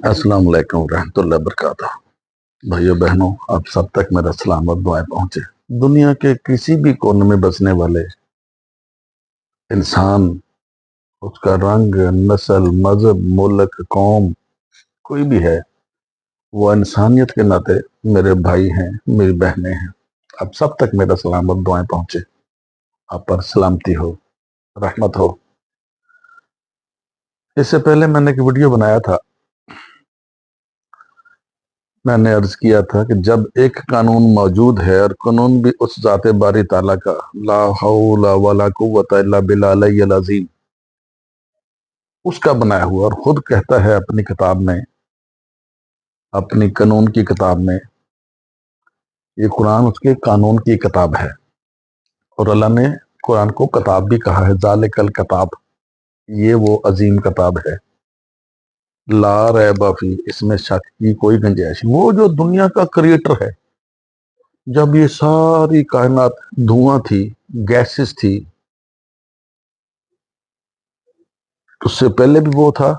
السلام علیکم ورحمۃ اللہ وبرکاتہ۔ بھائیو بہنوں، آپ سب تک میرا سلام اور دعائیں پہنچے۔ دنیا کے کسی بھی کونے میں بسنے والے انسان، اس کا رنگ، نسل، مذہب، ملک، قوم کوئی بھی ہے، وہ انسانیت کے ناطے میرے بھائی ہیں، میری بہنیں ہیں۔ آپ سب تک میرا سلام اور دعائیں پہنچے، آپ پر سلامتی ہو، رحمت ہو۔ اس سے پہلے میں نے ایک ویڈیو بنایا تھا، میں نے عرض کیا تھا کہ جب ایک قانون موجود ہے اور قانون بھی اس ذات باری تعالیٰ کا، لا حول ولا قوت الا باللہ العلی العظیم، اس کا بنایا ہوا، اور خود کہتا ہے اپنی کتاب میں، اپنی قانون کی کتاب میں، یہ قرآن اس کے قانون کی کتاب ہے، اور اللہ نے قرآن کو کتاب بھی کہا ہے، ذالک الکتاب، یہ وہ عظیم کتاب ہے، لا ریب فی، اس میں شک کی کوئی گنجائش۔ وہ جو دنیا کا کریٹر ہے، جب یہ ساری کائنات دھواں تھی، گیسز تھی، اس سے پہلے بھی وہ تھا،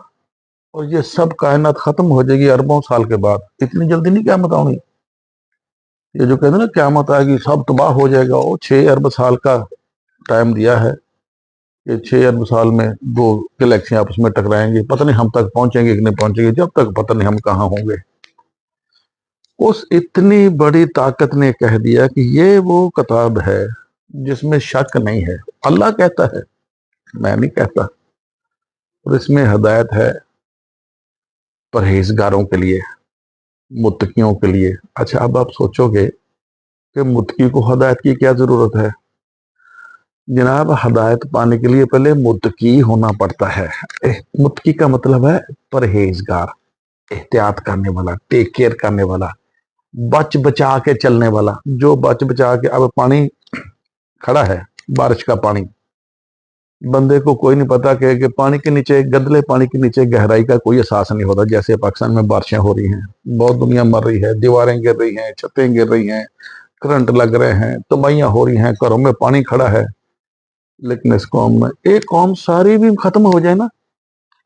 اور یہ سب کائنات ختم ہو جائے گی اربوں سال کے بعد۔ اتنی جلدی نہیں قیامت آنی۔ یہ جو کہتے ہیں نا قیامت آئے گی سب تباہ ہو جائے گا، وہ 6 ارب سال کا ٹائم دیا ہے کہ 6 ارب سال میں 2 گلیکسیاں آپس میں ٹکرائیں گی، پتہ نہیں ہم تک پہنچیں گے کہ نہیں پہنچیں گے، جب تک پتہ نہیں ہم کہاں ہوں گے۔ اس اتنی بڑی طاقت نے کہہ دیا کہ یہ وہ کتاب ہے جس میں شک نہیں ہے۔ اللہ کہتا ہے، میں نہیں کہتا، اور اس میں ہدایت ہے پرہیزگاروں کے لیے، متقیوں کے لیے۔ اچھا، اب آپ سوچو گے کہ متقی کو ہدایت کی کیا ضرورت ہے؟ جناب، ہدایت پانے کے لیے پہلے متقی ہونا پڑتا ہے۔ متقی کا مطلب ہے پرہیزگار، احتیاط کرنے والا، ٹیک کیئر کرنے والا، بچ بچا کے چلنے والا۔ جو بچ بچا کے، اب پانی کھڑا ہے، بارش کا پانی، بندے کو کوئی نہیں پتا کہ پانی کے نیچے، گدلے پانی کے نیچے گہرائی کا کوئی احساس نہیں ہوتا۔ جیسے پاکستان میں بارشیں ہو رئی ہیں، بہت دنیا مر رہی ہے، دیواریں گر رہی ہیں، چھتیں گر رہی ہیں، کرنٹ لگ رہے ہیں، تباہیاں ہو رہی ہیں، گھروں میں پانی کھڑا ہے، لیکن اس قوم میں، ایک قوم ساری بھی ختم ہو جائے نا،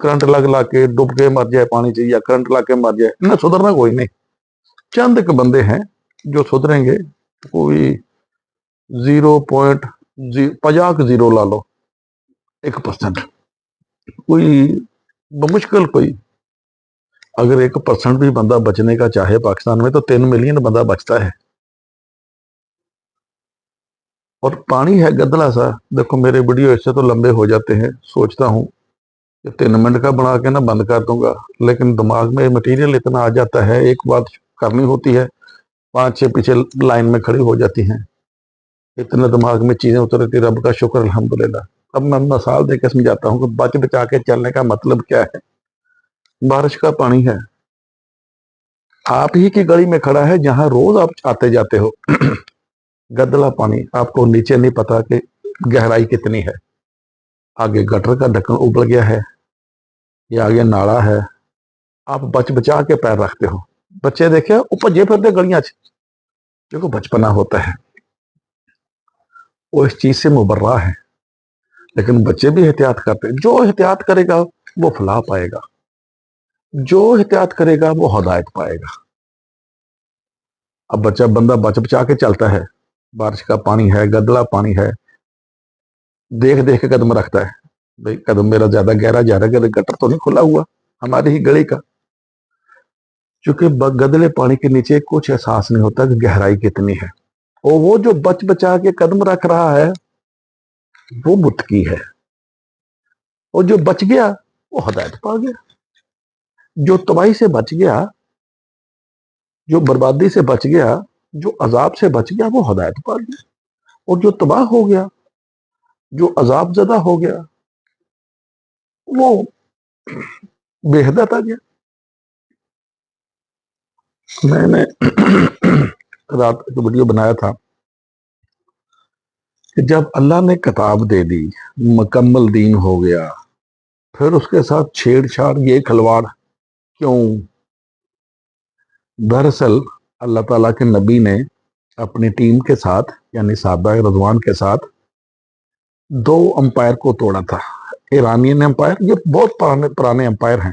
کرنٹ لگ کے ڈوب کے مر جائے پانی سے، یا کرنٹ لگ کے مر جائے، نہ سدھرنا کوئی نہیں۔ چند ایک بندے ہیں جو سدھریں گے، کوئی 0.50 لا لو، 1%، کوئی بمشکل، کوئی اگر 1% بھی بندہ بچنے کا چاہے پاکستان میں، تو 3 ملین بندہ بچتا ہے۔ اور پانی ہے گدلا سا، دیکھو میرے ویڈیو اس سے تو لمبے ہو جاتے ہیں، سوچتا ہوں کہ 3 منٹ کا بنا کے نا بند کر دوں گا، لیکن دماغ میں مٹیریل اتنا آ جاتا ہے، ایک بات کرنی ہوتی ہے، 5-6 پیچھے لائن میں کھڑی ہو جاتی ہیں، اتنے دماغ میں چیزیں اترتی، رب کا شکر الحمدللہ۔ اب میں مثال دے کے سمجھاتا ہوں کہ بچ بچا کے چلنے کا مطلب کیا ہے۔ بارش کا پانی ہے، آپ ہی کی گلی میں کھڑا ہے جہاں روز آپ آتے جاتے ہو، گدلا پانی، آپ کو نیچے نہیں پتا کہ گہرائی کتنی ہے، آگے گٹر کا ڈھکن ابل گیا ہے یا آگے نالا ہے، آپ بچ بچا کے پیر رکھتے ہو۔ بچے دیکھے وہ بھجے پھرتے گلیاں چ، دیکھو بچپنا ہوتا ہے، وہ اس چیز سے مبرہ ہے، لیکن بچے بھی احتیاط کرتے ہیں۔ جو احتیاط کرے گا وہ فلاح پائے گا، جو احتیاط کرے گا وہ ہدایت پائے گا۔ اب بندہ بچ بچا کے چلتا ہے، بارش کا پانی ہے، گدلا پانی ہے، دیکھ دیکھ کے قدم رکھتا ہے، بھئی قدم میرا زیادہ گہرا جا رہا ہے کہ گٹر تو نہیں کھلا ہوا ہماری ہی گلی کا، چونکہ گدلے پانی کے نیچے کچھ احساس نہیں ہوتا کہ گہرائی کتنی ہے۔ اور وہ جو بچ بچا کے قدم رکھ رہا ہے وہ متقی ہے، اور جو بچ گیا وہ ہدایت پا گیا۔ جو تباہی سے بچ گیا، جو بربادی سے بچ گیا، جو عذاب سے بچ گیا، وہ ہدایت پا گیا۔ اور جو تباہ ہو گیا، جو عذاب زدہ ہو گیا، وہ بے ہدایت آ گیا۔ میں نے رات کو ویڈیو بنایا تھا کہ جب اللہ نے کتاب دے دی، مکمل دین ہو گیا، پھر اس کے ساتھ چھیڑ چھاڑ، یہ کھلواڑ کیوں؟ دراصل اللہ تعالیٰ کے نبی نے اپنی ٹیم کے ساتھ، یعنی صحابہ رضوان کے ساتھ، 2 امپائر کو توڑا تھا۔ ایرانین امپائر، یہ بہت پرانے امپائر ہیں،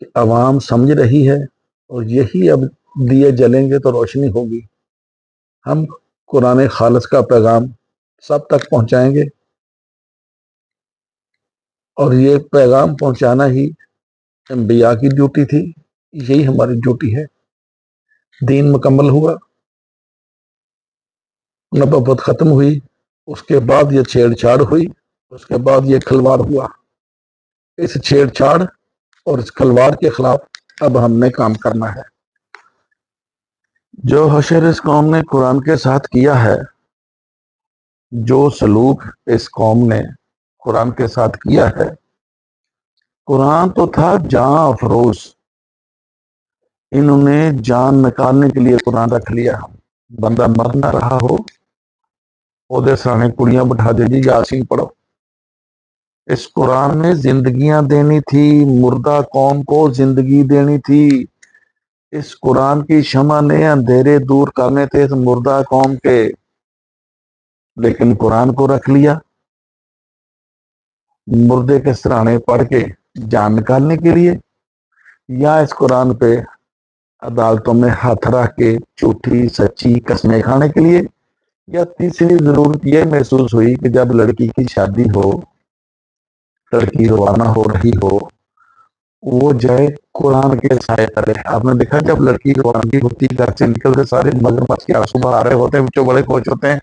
کہ عوام سمجھ رہی ہے اور یہی اب دیے جلیں گے تو روشنی ہوگی. ہم قرآن خالص کا پیغام سب تک پہنچائیں گے اور یہ پیغام پہنچانا ہی انبیاء کی ڈیوٹی تھی. یہی ہماری ڈیوٹی ہے. دین مکمل ہوا، نبوت ختم ہوئی، اس کے بعد یہ چھیڑ چھاڑ ہوئی، اس کے بعد یہ کھلواڑ ہوا. اس چھیڑ چھاڑ اور اس کھلواڑ کے خلاف اب ہم نے کام کرنا ہے. جو حشر اس قوم نے قرآن کے ساتھ کیا ہے، جو سلوک اس قوم نے قرآن کے ساتھ کیا ہے، قرآن تو تھا جان افروز. انہوں نے جان نکالنے کے لیے قرآن رکھ لیا. بندہ مر نہ رہا ہو، عہدے سرانے کڑیاں بٹھا دے جی یاسین پڑھو. اس قرآن نے زندگیاں دینی تھی، مردہ قوم کو زندگی دینی تھی. اس قرآن کی شمع نے اندھیرے دور کرنے تھے اس مردہ قوم کے، لیکن قرآن کو رکھ لیا مردے کے سرانے پڑھ کے جان نکالنے کے لیے، یا اس قرآن پہ عدالتوں میں ہاتھ رکھ کے جھوٹی سچی قسمیں کھانے کے لیے، یا تیسری ضرورت یہ محسوس ہوئی کہ جب لڑکی کی شادی ہو، لڑکی روانہ ہو رہی ہو، وہ جائے قرآن کے سائے تلے. آپ نے دیکھا جب لڑکی روانگی ہوتی گھر سے نکلتے سارے مگرمچھ کے آنسو بہا رہے ہوتے ہیں، بچوں بڑے خوش ہوتے ہیں،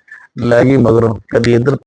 لے گی مگر کبھی ادھر